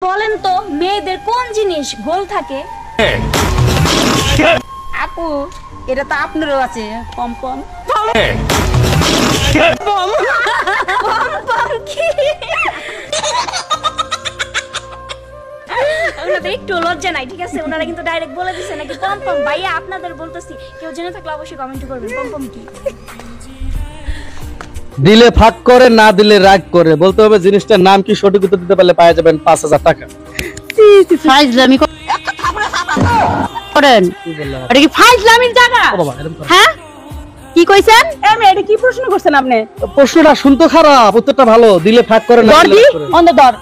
বলেন তো মেয়েদের কোন জিনিস গোল থাকে? আপু এটা তো আপনারও আছে পম্পম। পম কি? ওনাদের একটু লজ্জা নাই, ঠিক আছে? ওনারা কিন্তু ডাইরেক্ট বলে দিছে নাকি পম পম। ভাইয়া আপনাদের বলতেছি, কেউ জেনে থাকলে অবশ্যই কমেন্ট করবেন পম পম কি। দিলে ফাঁক করে, না দিলে রাগ করে। বলতে হবে জিনিসটার নাম কি, সঠিক উত্তর দিতে পারলে পাওয়া যাবেন 5000 টাকা। ফাইজলামি করেন, এটা কি ফাইজলামির জায়গা? হ্যাঁ কি কইছেন? এটা কি প্রশ্ন করছেন আপনি? প্রশ্নটা শুনতে খারাপ, উত্তরটা ভালো। দিলে ফাঁক করে, না দিলে রাগ করে। অন্ধ দর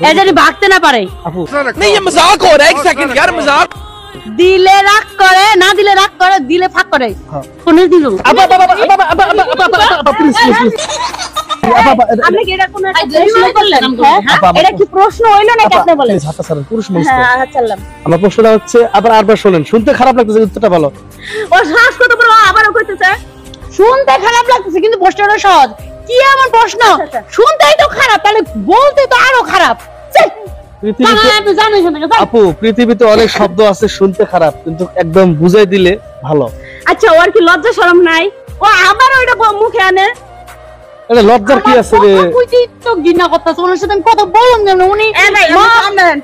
এ জানি ভাগতে না পারে। আপু नहीं ये मजाक हो रहा है, एक सेकंड यार मजाक। দিলে রাগ করে, না দিলে রাগ করে, দিলে ফাঁক করে। কোনে দিল? আপনি কি এটা কোন একটা প্রশ্ন করলেন? এটা কি প্রশ্ন হইলো নাকি আপনি বলেন? পুরুষ মানুষ তো। হ্যাঁ চললাম। আমার প্রশ্নটা হচ্ছে, আবার শুনেন। শুনতে খারাপ লাগতেছে, উত্তরটা ভালো। ও শ্বাস কত বড়, আবারও কইতেছে। শুনতে খারাপ লাগতেছে কিন্তু প্রশ্নটা সহজ। কি এমন প্রশ্ন? শুনতেই তো খারাপ, তাহলে বলতে তো আরো খারাপ। আপু পৃথিবীতে অনেক শব্দ আছে শুনতে খারাপ, কিন্তু একদম বুঝাই দিলে ভালো। আচ্ছা ওর কি লজ্জা শরম নাই? ও আবার ওইটা মুখে আনে। এটা লজ্জার কি আছে রে? তো ঘৃণা করতেছে ওনার সাথে আমি কথা বললাম যেন উনি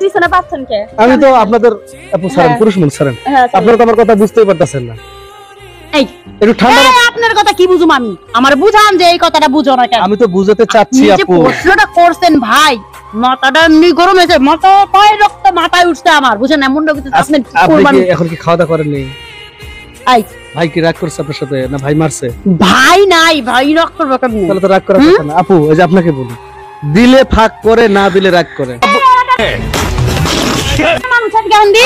পিছনে পাচ্ছেন কে? আমি তো আপনাদের আপু ছাড়েন, পুরুষ মানুষ ছাড়েন, আপনারা তো আমার কথা বুঝতেই পারতেছেন না। এই একটু ঠান্ডা। আপনার কথা কি বুঝুম আমি? আমার বুঝান যে এই কথাটা বুঝো না কেন? আমি তো বুঝাতে চাচ্ছি আপু। প্রশ্নটা করছেন ভাই, মাথাটা এমনি গরম হয়েছে, মাথা পায়ে রক্ত মাথায় উঠছে আমার, বুঝেন না? মুন্ড কিন্তু আপনি এখন কি খাওয়া দাওয়া করেন নেই? আই ভাই কি রাগ করছে আপনার সাথে, না ভাই মারছে? ভাই নাই, ভাই রাগ করবে কেন? তাহলে তো রাগ করার কথা না। আপু এই যে আপনাকে বলি, দিলে ফাঁক করে, না দিলে রাগ করে।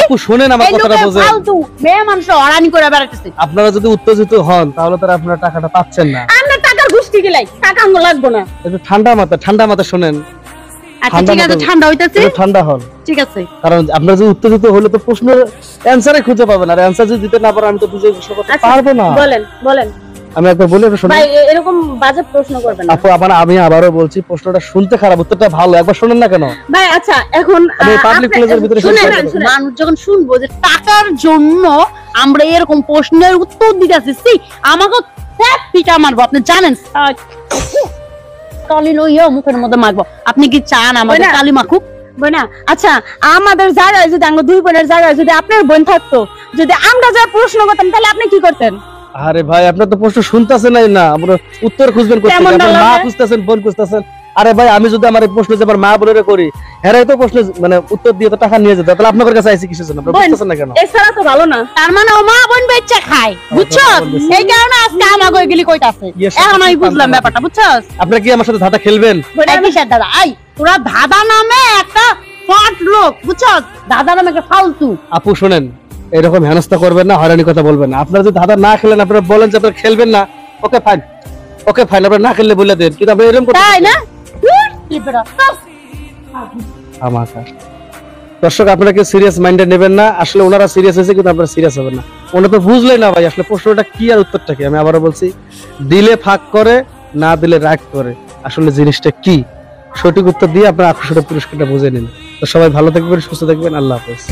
আপু শুনেন আমার কথাটা বোঝেন। ফালতু মেয়ে মানুষ হরানি করে বেড়াতেছে। আপনারা যদি উত্তেজিত হন তাহলে তো আপনারা টাকাটা পাচ্ছেন না। আমরা টাকার গুষ্টি গিলাই, টাকা আঙ্গ লাগবে না। একটু ঠান্ডা মাথা শুনেন। আচ্ছা ঠিক আছে, ঠান্ডা হইতাছে, ঠান্ডা হন। ঠিক আছে। কারণ আপনারা যদি উত্তেজিত হলে তো প্রশ্নের অ্যানসারই খুঁজে পাবেন, আর অ্যানসার যদি দিতে না পারেন আমি তো বুঝে করতে পারবো না। বলেন আমি একবার বলি, আপনি শুনুন। ভাই এরকম বাজে প্রশ্ন করবেন না। আপু আমি আবারও বলছি, প্রশ্নটা শুনতে খারাপ, উত্তরটা ভালো। একবার শুনেন না কেন? ভাই আচ্ছা এখন আমি পাবলিক প্লেসের ভিতরে মানুষ যখন শুনবো যে টাকার জন্য আমরা এরকম প্রশ্নের উত্তর দিতেছি, আমাকে পিটা মারবো, আপনি জানেন? কালি লইয়া মুখের মধ্যে মারবো। আপনি কি চান আমাদের কালি মাখুক? না। আচ্ছা আমাদের জায়গায় যদি আমরা দুই বোনের জায়গায় যদি আপনার বোন থাকতো, যদি আমরা যা প্রশ্ন করতাম তাহলে আপনি কি করতেন? আরে ভাই আপনার তো প্রশ্ন শুনতেছেন না, আমরা উত্তর খুঁজবেন কোথায়? আপনারা মা খুঁজতেছেন, বোন খুঁজতেছেন। আরে ভাই আমি যদি আমার এই প্রশ্ন যে আমার মা বোনেরে করি, হেরাই তো প্রশ্ন মানে উত্তর দিয়ে তো টাকা নিয়ে যেত, তাহলে আপনাদের কাছে আইছি কিসের জন্য? আপনারা বুঝতেছেন না কেন? এছাড়া তো ভালো না। তার মানে ও মা বোন বেচা খায়, বুঝছো? এই কারণে আজকে আমাকে গিলি কইতাছে। এখন আমি বুঝলাম ব্যাপারটা, বুঝছস? আপনারা কি আমার সাথে ধাঁধা খেলবেন? এই কিসের দাদা? আই তোরা দাদা নামে একটা ফট লোক, বুঝছস? দাদা নামে একটা ফালতু। আপু শুনেন, এরকম হেনস্থা করবেন না, হয়রানি কথা বলবেন না। আপনারা যদি ধাঁধা না খেলেন, আপনারা বলেন যে আপনারা খেলবেন না, ওকে ফাইন, আপনারা না খেললে বলে দেন। কিন্তু আপনি এরকম তাই না? দর্শক আপনারা কি সিরিয়াস মাইন্ডে নেবেন না। আসলে ওনারা সিরিয়াস হয়েছে, কিন্তু আপনারা সিরিয়াস হবেন না। ওনারা তো বুঝলেই না ভাই আসলে প্রশ্নটা কি আর উত্তরটা কি। আমি আবারও বলছি, দিলে ফাঁক করে, না দিলে রাগ করে। আসলে জিনিসটা কি, সঠিক উত্তর দিয়ে আপনারা আকর্ষণীয় পুরস্কারটা বুঝে নিন। তো সবাই ভালো থাকবেন, সুস্থ থাকবেন। আল্লাহ হাফেজ।